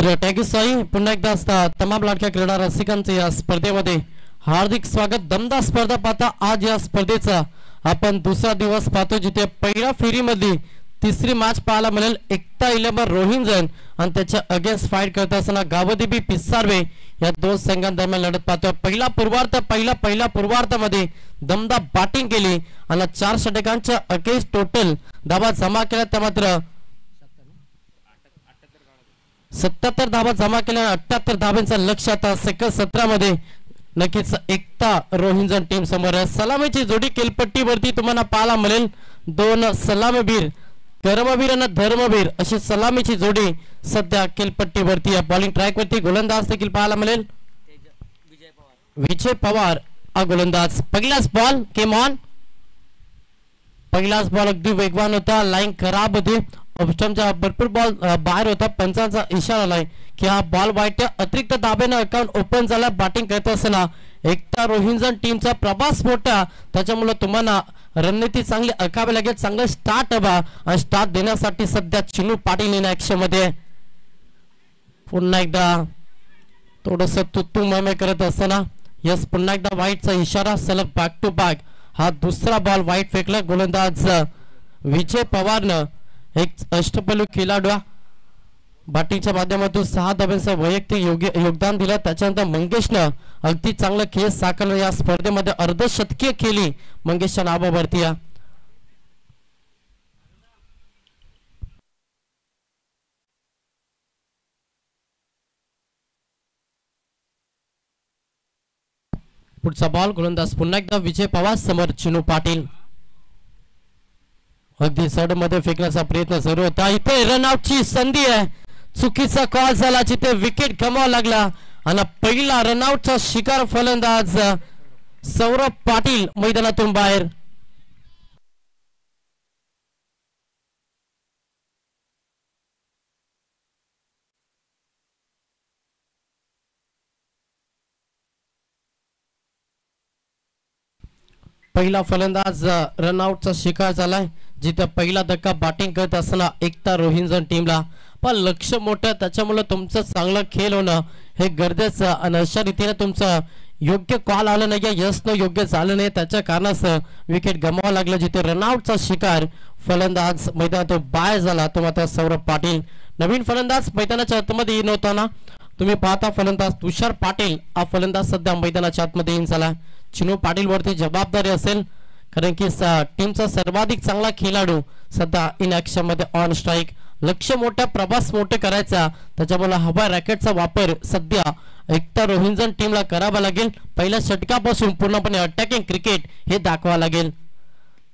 तर थँक्यू साई. पुन्हा एकदा असता तमाम लाडक्या क्रीडा रसिकांचे या स्पर्धेमध्ये हार्दिक स्वागत. दमदार स्पर्धा पाहता आज या स्पर्धेचा आपण दुसरा दिवस पाहतो, जिथे पहिल्या फेरीमधली तिसरी मॅच पाहायला मिळेल. एकता 11 रोहिंजन आणि त्याच्या अगेन्स्ट फाईट करत असताना गावदेवी पिसारवे या दोन संघांदरम्यान लढत पाहतो. पहिला पूर्वार्धामध्ये दमदार बॅटिंग केली आणि 4 षटकांच्या अगेन्स्ट टोटल धावा जमा केल्या. त्या मात्र 77 धावा जमा केल्या. 78 धावांचा लक्ष आता सेकंड 17 मध्ये नक्कीच एकता रोहिंजन टीम समोर आहे. सलामीची जोडी केलपट्टीवरती तुम्हाला पाहायला मिळेल. दोन सलामीवीर, कर्मवीर आणि धर्मवीर अशी सलामीची जोडी सध्या केलपट्टीवरती आहे. बॉलिंग ट्रॅक वरती गोलंदाज देखील पाहायला मिळेल. विजय पवार हा गोलंदाज. पहिलाच बॉल केम ऑन. पहिलाच बॉल अगदी वेगवान होता. लाईन खराब होती. ऑप्शनचा भरपूर बॉल बाहेर होता. पंचांचा इशारा आलाय की हा बॉल वाईट. अतिरिक्त दाबेनं अकाउंट ओपन झाला. बॅटिंग करत असताना एकता रोहिंजन टीमचा प्रभास मोठा, त्याच्यामुळे तुम्हाला रणनीती चांगली आखावी लागेल. चांगलं स्टार्ट हवा आणि स्टार्ट देण्यासाठी सध्या चिनू पाटील इन ऍक्शन मध्ये. पुन्हा एकदा थोडस तुत्तू ममे करत असताना यस पुन्हा एकदा वाईटचा इशारा. सलग बॅक टू बॅक हा दुसरा बॉल वाईट फेकला. गोलंदाज विजय पवारनं एक अष्टपैलू खेळाडू बॅटिंगच्या माध्यमातून 6 धावांचं वैयक्तिक योगदान दिलं. त्याच्यानंतर मंगेशनं अगदी चांगला खेळ साकारला. या स्पर्धेमध्ये अर्धशतकीय केली मंगेशच्या नावावरती. पुढचा बॉल गोलंदाज पुन्हा एकदा विजय पवार समोर चिनू पाटील. अगदी सड मध्ये फेकण्याचा प्रयत्न सुरू होता. इथे रनआउटची संधी आहे. चुकीचा कॉल झाला जिथे विकेट गमावा लागला आणि पहिला रनआउटचा शिकार फलंदाज सौरभ पाटील मैदानातून बाहेर. पहिला फलंदाज रनआउटचा शिकार झालाय, जिथे पहिला धक्का बॅटिंग करत असताना एकता रोहिंजन टीमला. पण लक्ष मोठं, त्याच्यामुळे तुमचं चांगलं खेळ होणं हे गरजेचं. आणि अशा रीतीने तुमचं योग्य कॉल आलं नाही, यस नो योग्य झालं नाही, त्याच्या कारणास्तव विकेट गमावं लागलं. जिथे रनआउटचा शिकार फलंदाज मैदानातून बाहेर झाला तो मात्र सौरभ पाटील. नवीन फलंदाज मैदानाच्या आतमध्ये येऊन होताना तुम्ही पाहता फलंदाज तुषार पाटील हा फलंदाज सध्या मैदानाच्या आतमध्ये येऊन झाला. चिनू पाटील वरती जबाबदारी असेल, कारण की टीमचा सर्वाधिक चांगला खेळाडू सध्या इन ऍक्शन मध्ये ऑन स्ट्राईक. लक्ष मोठा, प्रवास मोठे करायचा, त्याच्यामुळे हवा रॅकेटचा वापर सध्या एकता रोहिंजन टीमला करावा लागेल. पहिल्या षटकापासून पूर्णपणे अटॅकिंग क्रिकेट हे दाखवावं लागेल.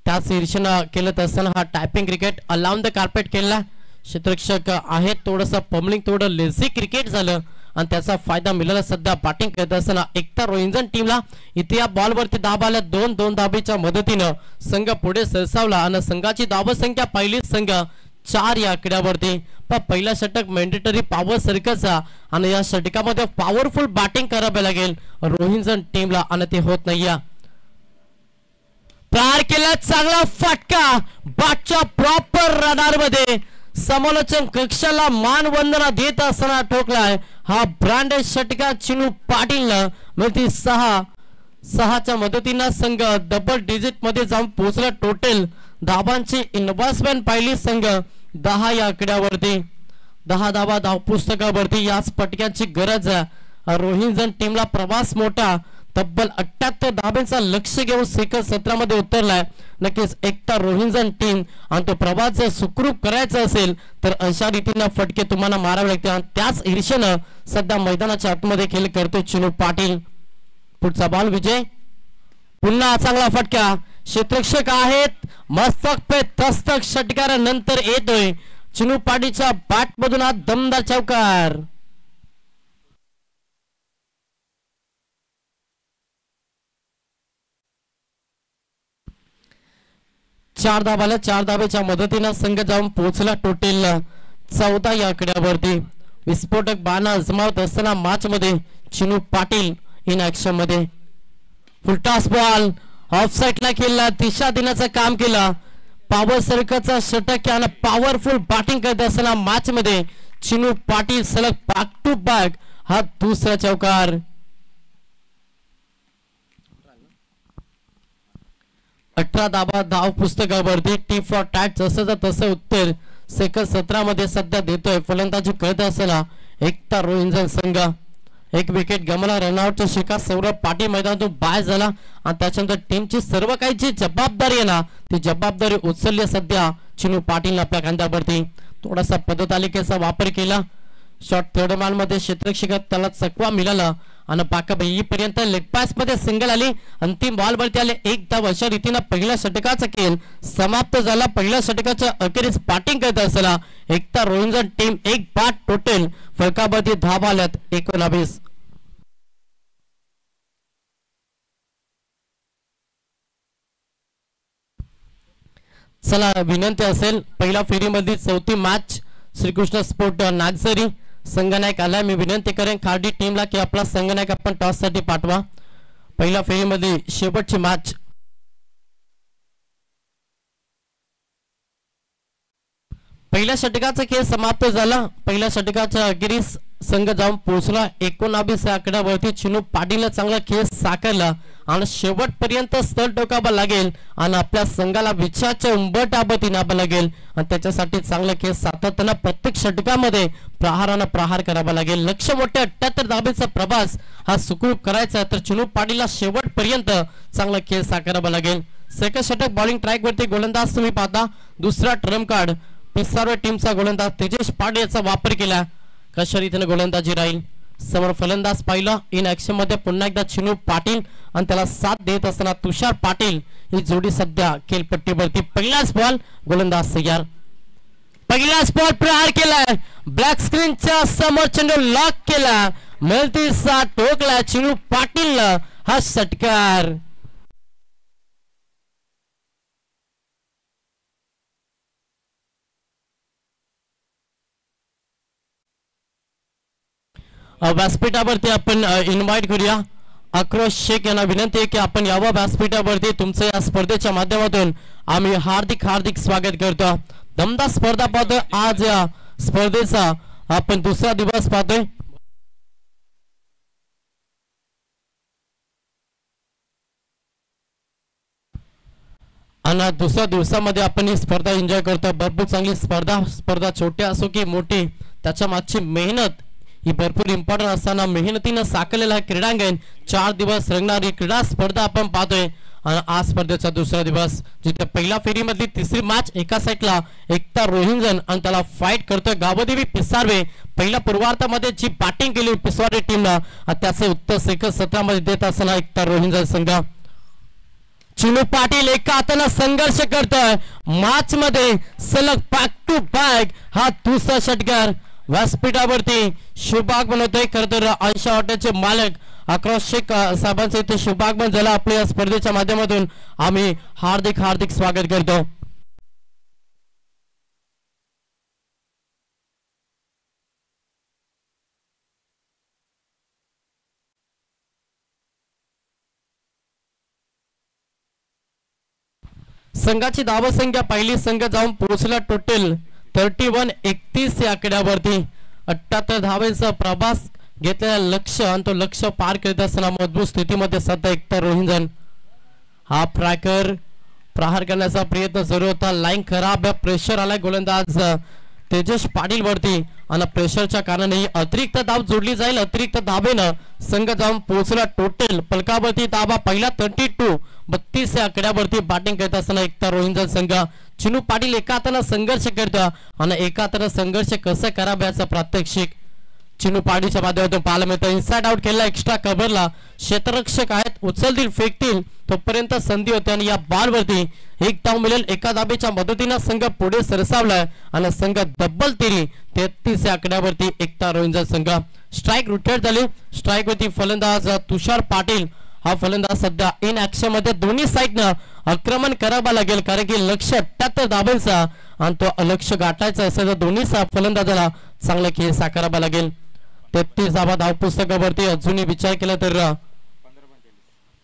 त्याच ईर्षेनं केलं असताना हा typing cricket alone the carpet केला. क्षेत्ररक्षक आहेत, थोडंसं पम्बलिंग, थोडं लेझी क्रिकेट झालं आणि त्याचा फायदा मिळाला. सध्या बॅटिंग करत असताना एकता रोहिंजन टीमला इथे या बॉलवरती धाब आल्या. 2-2 धाबीच्या मदतीनं संघ पुढे सरसावला आणि संघाची धावसंख्या पहिली संघ 4 या आकड्यावरती. पण पहिला षटक मॅन्डेटरी पॉवर सर्कलचा आणि या षटकामध्ये पॉवरफुल बॅटिंग करावे लागेल रोहिंजन टीमला आणि ते होत नाहीये. पार केला चांगला फटका बॅटच्या प्रॉपर रडार मध्ये. समालोचन कक्षाला मानवंदना देत असताना ठोकलाय हा ब्रँडेड षटका चिनू पाटीलनं. म्हणजे 6च्या मदतीनं संघ डबल डिजिट मध्ये जाऊन पोहोचला. टोटल धावांची इन्व्हेस्टमेंट पाहिली संघ 10 या आकड्यावरती. 10 धावा धाव पुस्तकावरती. याच पटक्यांची गरज आहे रोहिंजन टीमला. प्रवास मोठा, तब्बल 78 धाब्यांचा लक्ष घेऊन सेकंड 17 मध्ये उतरलाय. नक्कीच एकता रोहिंजन टीम आणि तो प्रवास जर सुखरूप करायचा असेल तर अशा रीतीनं फटके तुम्हाला मारावे लागते. आणि त्याच ईर्षेनं सध्या मैदानाच्या आतमध्ये खेळ करतो चिनू पाटील. पुढचा बॉल विजय. पुन्हा चांगला फटका. क्षेत्ररक्षक आहेत, मस्तक पे दस्तक षटकारानंतर येतोय चिनू पाटीलच्या बॅट मधून हा दमदार चौकार. चार धाब्याच्या मदतीनं संघ जाऊन पोहोचला. टोटल 14 या आकड्यावरती. विस्फोटक बाणा अजमावत असताना मॅच मध्ये चिनू पाटील इन ऍक्शन मध्ये. फुलटॉस बॉल ऑफ साइडला खेळला, दिशा देण्याचं काम केलं. पॉवर सर्कलचा षटक आणि पॉवरफुल बॅटिंग करत असताना मॅच मध्ये चिनू पाटील सलग बॅक टू बॅक हा दुसरा चौकार. 18 धाबा धाव पुस्तकावरती टी फॉर टॅट जसं तसं उत्तर सेकंद 17 मध्ये सध्या देतोय. फलंदाजी करत असताना एकता रोहिंजन संघ एक विकेट गमावला. रनआउटच्या शिकार सौरभ पाटील मैदानातून बाहेर झाला आणि त्याच्यानंतर टीमची सर्व काही जी जबाबदारी आहे ना ती जबाबदारी उचलली सध्या चिनू पाटील आपल्या खांद्यावरती. थोडासा पदतालिकेचा वापर केला. शॉट थर्ड मॅन मध्ये क्षेत्ररक्षकात त्याला चकवा मिळाला आणि पाका येईपर्यंत लेग पास मध्ये सिंगल आली. अंतिम बॉल वरती आले एक धाव. अशा रीतीने पहिल्या षटकाचा खेळ समाप्त झाला. पहिल्या षटकाच्या अखेरीस बॅटिंग करत असताना एकता रोहिंजन टीम एक बाद टोटल फलकावरती धावा आल्यात 19. चला विनंती असेल पहिल्या फेरीमध्ये चौथी मॅच श्रीकृष्ण स्पोर्ट नागझरी संघनायक आला. मी विनंती करेन खार्डी टीमला की आपला संघनायक आपण टॉस साठी पाठवा. पहिल्या फेरीमध्ये शेवटची मॅच पहिल्या षटकाचा खेळ समाप्त झाला. पहिल्या षटकाच्या अखेरीस संघ जाऊन पोहोचला 19 या आकड्यावरती. चिनू पाटीलने चांगला खेळ साकारला आणि शेवटपर्यंत स्थळ टोकावा लागेल आणि आपल्या संघाला विजयाच्या उंबरठ्यावरती न्यावं लागेल आणि त्याच्यासाठी चांगला खेळ सातत्याने प्रत्येक षटकामध्ये प्रहारानं प्रहार करावा लागेल. लक्ष मोठे 78 धाबेचा प्रवास हा सुखरूप करायचा तर चिनू पाटीलला शेवटपर्यंत चांगला खेळ साकारावा लागेल. सेकंड षटक बॉलिंग ट्रॅक वरती गोलंदाज तुम्ही पाहता. दुसरा ट्रम्प कार्ड पिसारो टीमचा गोलंदाज तेजस पाटील याचा वापर केला. कशा रीतीने गोलंदाजी राहील समोर फलंदाज पाहिला. इन ऍक्शन मध्ये पुन्हा एकदा चिनू पाटील आणि त्याला साथ देत असताना तुषार पाटील ही जोडी सध्या खेळपट्टीवरती. पहिलाच बॉल गोलंदाज तयार. पहिलाच बॉल प्रहार केलाय. ब्लॅक स्क्रीनच्या समोर चेंडू लॉक केला. मिळती साथ टोकला चिनू पाटील हा षटकार. व्यासपीठावरती आपण इन्व्हाइट करूया आक्रोश शेख यांना. विनंती आहे की आपण यावं व्यासपीठावरती. तुमचं या स्पर्धेच्या माध्यमातून आम्ही हार्दिक हार्दिक स्वागत करतो. दमदार स्पर्धा पाहतोय. आज या स्पर्धेचा आपण दुसरा दिवस पाहतोय. आणि दुसऱ्या दिवसामध्ये आपण ही स्पर्धा एन्जॉय करतो. भरपूर चांगली स्पर्धा छोटी असो की मोठी त्याच्या मागची मेहनत ही भरपूर इम्पॉर्टंट असताना मेहनतीनं साकारलेला क्रीडांगण 4 दिवस रंगणारी क्रीडा स्पर्धा आपण पाहतोय. आणि आज स्पर्धेचा दुसरा दिवस जिथे पहिल्या फेरीमधली तिसरी मॅच एका साईडला एकता रोहिंजन आणि त्याला फाईट करतोय गावदेवी पिसारवे. पहिल्या पूर्वार्धामध्ये जी बॅटिंग केली पिसारवे टीमला त्याचे उत्तर सेकंद 17 मध्ये देत असताना एकता रोहिंजन संघ. चिनू पाटील एका हाताने संघर्ष करतोय. मॅच मध्ये सलग बॅक टू बॅक हा दुसरा षटकार. व्यासपीठावरती शुभाग बनवतोय. खरं तर आयशा हॉटेलचे मालक आक्रोश शेख साहेबांचं इथे शुभागमन झाला. आपल्या स्पर्धेच्या माध्यमातून आम्ही हार्दिक हार्दिक स्वागत करतो. संघाची धावसंख्या पहिली संघ जाऊन पोहोचला टोटल 31 या आकड्यावरती. 78 धावेचा प्रवास घेतलेला लक्ष आणि तो लक्ष पार करत असताना मजबूत स्थितीमध्ये सध्या एकता रोहिंजन हा प्रहार करण्याचा प्रयत्न सुरू होता. लाईन खराब आहे. प्रेशर आलाय गोलंदाज तेजस पाटील वरती आणि प्रेशरच्या कारणाने अतिरिक्त धाव जोडली जाईल. अतिरिक्त धावेनं संघ जाऊन पोहोचला टोटल फलकावरती धावा पहिला 32 या आकड्यावरती बॅटिंग करत असताना एकता रोहिंजन संघ. चिनू पाटील एका हाताने संघर्ष करतो आणि एका हाताने संघर्ष कसं करावं याचा प्रात्यक्षिक चिनू पाटीलच्या माध्यमातून पाहायला मिळतं. इनसाइड आउट केला. एक्स्ट्रा कव्हरला क्षेत्ररक्षक आहेत. उचलतील फेकतील तोपर्यंत संधी होते आणि या बॉलवरती एक धाव मिळेल. एका धाबेच्या मदतीने संघ पुढे सरसावलाय आणि संघ डबल तिरी 33 या आकड्यावरती एकता रोहिंजन संघ. स्ट्राईक रोटेट झाली. स्ट्राईक वरती फलंदाज तुषार पाटील हा फलंदाज सध्या इन ऍक्शन मध्ये दोन्ही साईडनं आक्रमण करावं लागेल कारण की लक्ष 78 धावांचा आणि तो लक्ष गाठायचा असेल तर दोन्ही फलंदाजाला चांगला खेळ साकारावा लागेल. 33 धावा धावपुस्तकावरती अजूनही विचार केला तर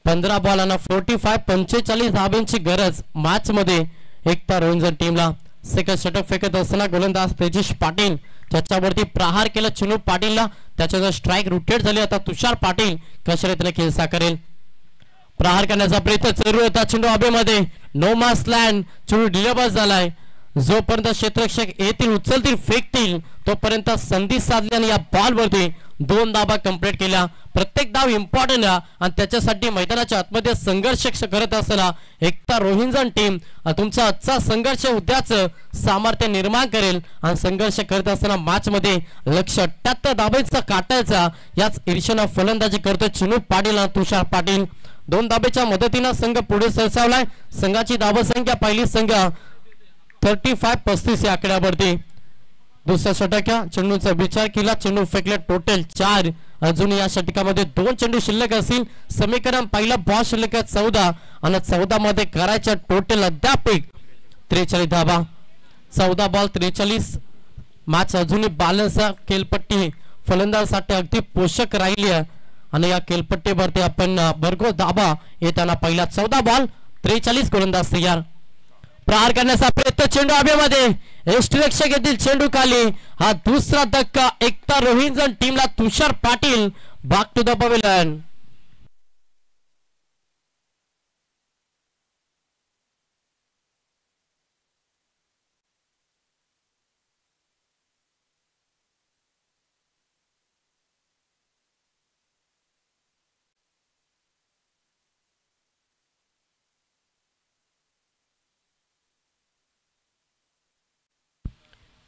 15 बॉलांना 45 धावांची गरज मॅच मध्ये एकता रोहिंजन टीमला. सेकंड षटक फेकत असताना गोलंदाज तेजस पाटील त्याच्यावरती प्रहार केला चिनू पाटीलला, त्याच्या स्ट्राईक रोटेट झाली. आता तुषार पाटील कशा रीतीने खेळ साकारेल, प्रहार करण्याचा प्रयत्न सुरू होता. चेंडू हवेमध्ये, नो मास लँड, चेंडू डिलेबस झालाय. जोपर्यंत क्षेत्ररक्षक येतील, उचलतील, फेकतील तोपर्यंत संधी साधली आणि या बॉलवरती 2 धाबा कंप्लीट केल्या. प्रत्येक धाव इम्पॉर्टंट आहे आणि त्याच्यासाठी मैदानाच्या आतमध्ये संघर्ष करत असताना एकता रोहिंजन टीम तुमचा आजचा संघर्ष उद्याचं सामर्थ्य निर्माण करेल आणि संघर्ष करत असताना मॅच मध्ये लक्ष 78 धाब्याचा काटायचा याच ईर्षेनं फलंदाजी करतो चिनू पाटील आणि तुषार पाटील. 2 धाब्याच्या मदतीनं संघ पुढे सरसावलाय. संघाची धावसंख्या पहिली संघ 35-35 या आकड्यावरती. दुसऱ्या षटका चेंडूचा विचार केला, चेंडू फेकले टोटल 4. अजून या षटकामध्ये 2 चेंडू शिल्लक असतील. समीकरण पहिला बॉल शिल्लक 14 आणि 14 मध्ये करायच्या टोटल अद्याप 43 धाबा. 14 बॉल 43. मॅच अजूनही बॅलन्स खेळपट्टी फलंदाजासाठी अगदी पोषक राहिली आहे आणि या खेळपट्टीवरती आपण भरघोस धाबा येताना पहिला 14 बॉल 43 गोलंदाज तयार. प्रहार करण्याचा प्रयत्न, चेंडू हवेमध्ये, यष्टिरक्षक येथील चेंडू खाली. हा दुसरा धक्का एकता रोहिंजन टीमला. Tushar Patil back to the pavilion.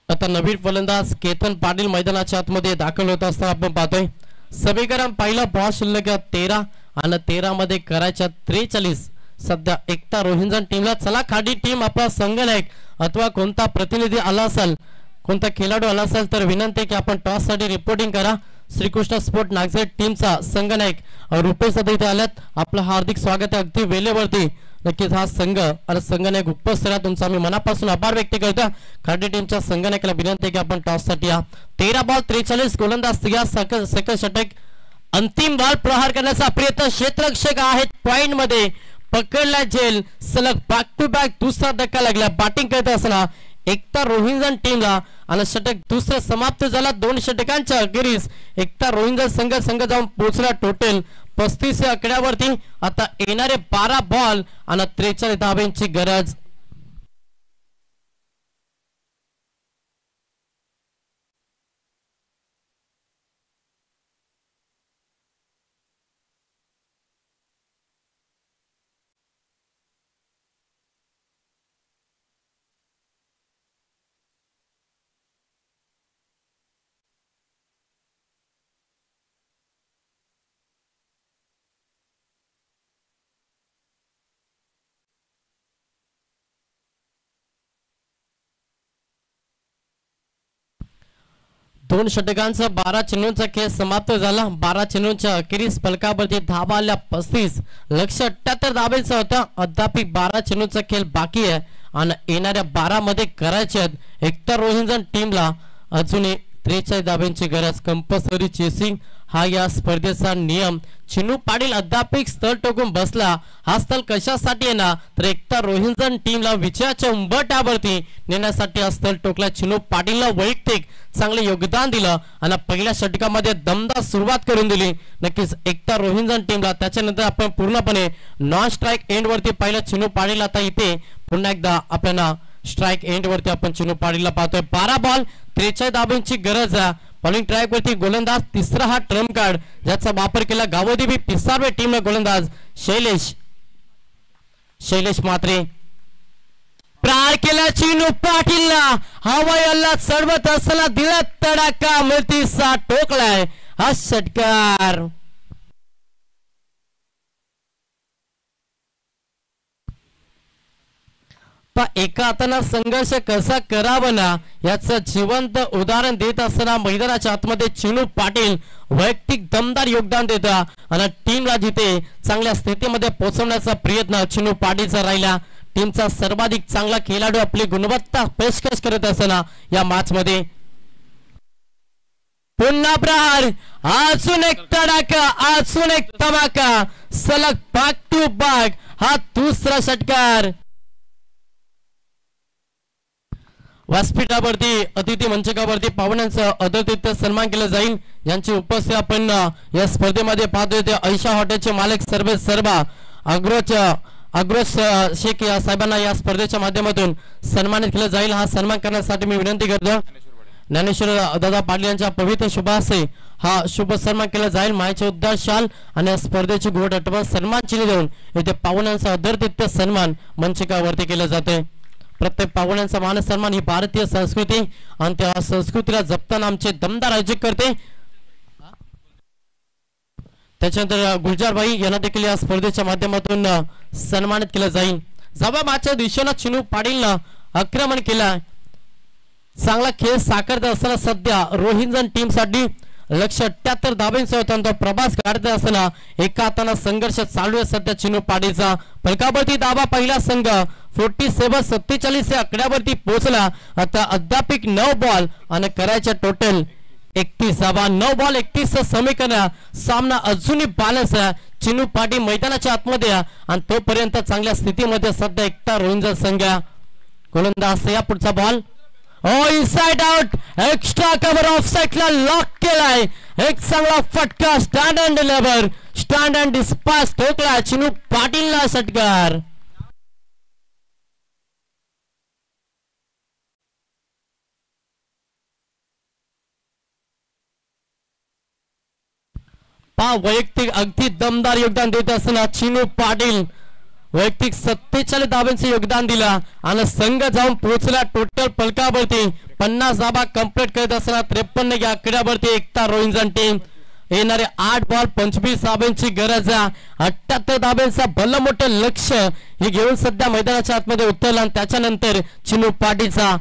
आता नवीन फलंदाज केतन पाटील मैदानाच्या आतमध्ये दाखल होत असताना आपण पाहतोय. समीकरण पहिला बॉल शिल्लक 13 आणि 13 मध्ये करायच्या 43. सध्या एकता रोहिंजन टीमला. चला खाडी टीम आपला संघनायक अथवा कोणता प्रतिनिधी आला असेल, कोणता खेळाडू आला असेल तर विनंती की आपण टॉस साठी रिपोर्टिंग करा. श्रीकृष्ण स्पोर्ट नागझेड टीमचा संघनायक रुपेश सध्या इथे आल्यात. आपलं हार्दिक स्वागत आहे अगदी वेळेवरती. नक्कीच हा संघ आणि संघनायक उपस्थित आहे, तुमचा मी मनापासून आभार व्यक्त करतो. खाडी टीमच्या संघनायकाला विनंती की आपण टॉस साठी या. 13 बॉल 43 गोलंदाज या सेकंड षटक. अंतिम बॉल प्रहार करण्याचा प्रयत्न, क्षेत्ररक्षक आहेत पॉइंट मध्ये, पकडला जेल. सलग बॅक टू बॅक दुसरा धक्का लागला. बॅटिंग करत असताना एकता रोहिंजन टीमला आणि षटक दुसरं समाप्त झाला. 2 षटकांच्या अखेरीस एकता रोहिंजन संघ जाऊन पोहोचला टोटल 35 या आकड्यावरती. आता येणारे 12 बॉल आणि 43 धाब्यांची गरज. दोन षटकांचा 12 चेंडूंचा खेळ समाप्त झाला. 12 चेंडूंच्या अखेरीस फलकावरती धाबा आल्या 35. लक्ष 78 धाब्याचा होता. अद्याप 12 चेंडूंचा खेळ बाकी आहे आणि येणाऱ्या 12 मध्ये करायचे आहेत एकता रोहिंजन टीमला अजूनही 43 धाब्यांची गरज. कंपल्सरी चेसिंग हा या स्पर्धेचा नियम. चिनू पाटील अद्याप स्थळ टोकून बसला. हा स्थळ कशासाठी आहे ना तर एकता रोहिंजन टीमला विजयाच्या उंबरठ्यावरती नेण्यासाठी हा स्थळ टोकला. चिनू पाटीलला वैयक्तिक चांगले योगदान दिलं आणि पहिल्या षटकामध्ये दमदार सुरुवात करून दिली नक्कीच एकता रोहिंजन टीमला. त्याच्यानंतर आपण पूर्णपणे नॉन स्ट्राईक एंड वरती पाहिलं चिनू पाटील. आता इथे पुन्हा एकदा आपल्याला स्ट्राईक एंड वरती आपण चिनू पाटीलला पाहतोय. 12 बॉल 43 धाब्यांची गरज आहे. बॉलिंग ट्रॅक वरती गोलंदाज तिसरा हा ट्रम्प कार्ड ज्याचा वापर केला गावोदेवी पिसारवे टीमला गोलंदाज शैलेश मात्रे. प्रहार केला चिनू पाटीलला. हवाई हल्ला चढवत असताना दिला तडाखा. मिळतीसा टोकलाय हा षटकार. एका हाताने संघर्ष कसा करावा ना याचं जिवंत उदाहरण देत असताना मैदानाच्या आतमध्ये चिनू पाटील वैयक्तिक दमदार योगदान देता आणि टीमला जिथे चांगल्या स्थितीमध्ये पोहोचवण्याचा प्रयत्न चिनू पाटीलचा राहिला. टीमचा सर्वाधिक चांगला खेळाडू आपली गुणवत्ता पेशकश करत असताना या मॅच मध्ये पुन्हा प्रहार. अजून एक तडाखा, अजून एक धमाका. सलग बॅक टू बॅक हा दुसरा षटकार. व्यासपीठावरती अतिथी मंचकावरती पाहुण्यांचा आदरातिथ्य सन्मान केला जाईल. यांची उपस्थिती आपण या स्पर्धेमध्ये पाहतोय ते ऐशा हॉटेलचे मालक सर्वा अग्रोज शेख या साहेबांना या स्पर्धेच्या माध्यमातून सन्मानित केलं जाईल. हा सन्मान करण्यासाठी मी विनंती करतो ज्ञानेश्वर दादा पाटील यांच्या पवित्र शुभासे हा शुभ सन्मान केला जाईल. मायेचे उद्धार शाल आणि या स्पर्धेची घोट आठवण सन्मान चिन्ह देऊन येथे पाहुण्यांचा आदरातिथ्य सन्मान मंचकावरती केलं जाते. प्रत्येक पाहुण्यांचा मान सन्मान ही भारतीय संस्कृती आणि त्या संस्कृतीला जपताना आमचे दमदार आयोजक करते. त्याच्यानंतर गुलजारबाई यांना देखील या स्पर्धेच्या माध्यमातून सन्मानित केलं जाईल. जबा मागच्या दिशेनं चिनू पाटीलनं आक्रमण केलं. चांगला खेळ साकारत असताना सध्या रोहिंजन टीम साठी 178 धाब्यांचा होता प्रवास काढत असताना एका हाताने संघर्ष चालू आहे सध्या चिनू पाटीलचा. फलकावरती दाबा पहिला संघ 47-47 या आकड्यावरती पोहोचला. आता अद्यापिक 9 बॉल आणि करायच्या टोटल 31 धाबा. 9 बॉल 31 समीकरण सामना अजूनही बॅलन्स आहे. चिनू पाटील मैदानाच्या आतमध्ये आणि तोपर्यंत चांगल्या स्थितीमध्ये सध्या एकता रोहिंजन संघ. गोलंदाज या पुढचा ball inside out extra cover of साइडला लॉक केलाय. एक चांगला फटका stand and deliver stand and dispatch ठोकला चिनू पाटीलला षटकार. वैयक्तिक अगदी दमदार योगदान देत असताना चिनू पाटील वैयक्तिक 47 धाब्यांचे योगदान दिला आणि संघ जाऊन पोहोचला टोटल फलकावरती 50 धाबा कंप्लीट करत असताना 53 या आकड्यावरती एकता रोहिंजन टीम. येणारे 8 बॉल 25 धाब्यांची गरज आहे. 78 धाब्यांचा भलं मोठं लक्ष हे घेऊन सध्या मैदानाच्या आतमध्ये उतरला आणि त्याच्यानंतर चिनू पाटीलचा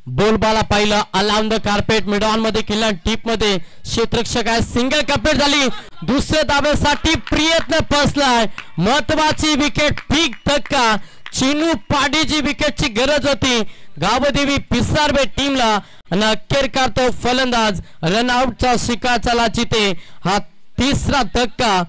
बोलबाला पाहिलं अलाउंड द कार्पेट मिडऑन मध्ये केला टीप मध्ये क्षेत्ररक्षक आहे. सिंगल कंप्लीट झाली. दुसऱ्या धाब्यासाठी प्रयत्न फसलाय. महत्वाची विकेट पीक धक्का चिनू पाटीलची विकेटची गरज होती. गावदेवी पिसारबे टीमला आणि अखेर करतो फलंदाज रनआउटचा शिकार चला जिथे हा तिसरा धक्का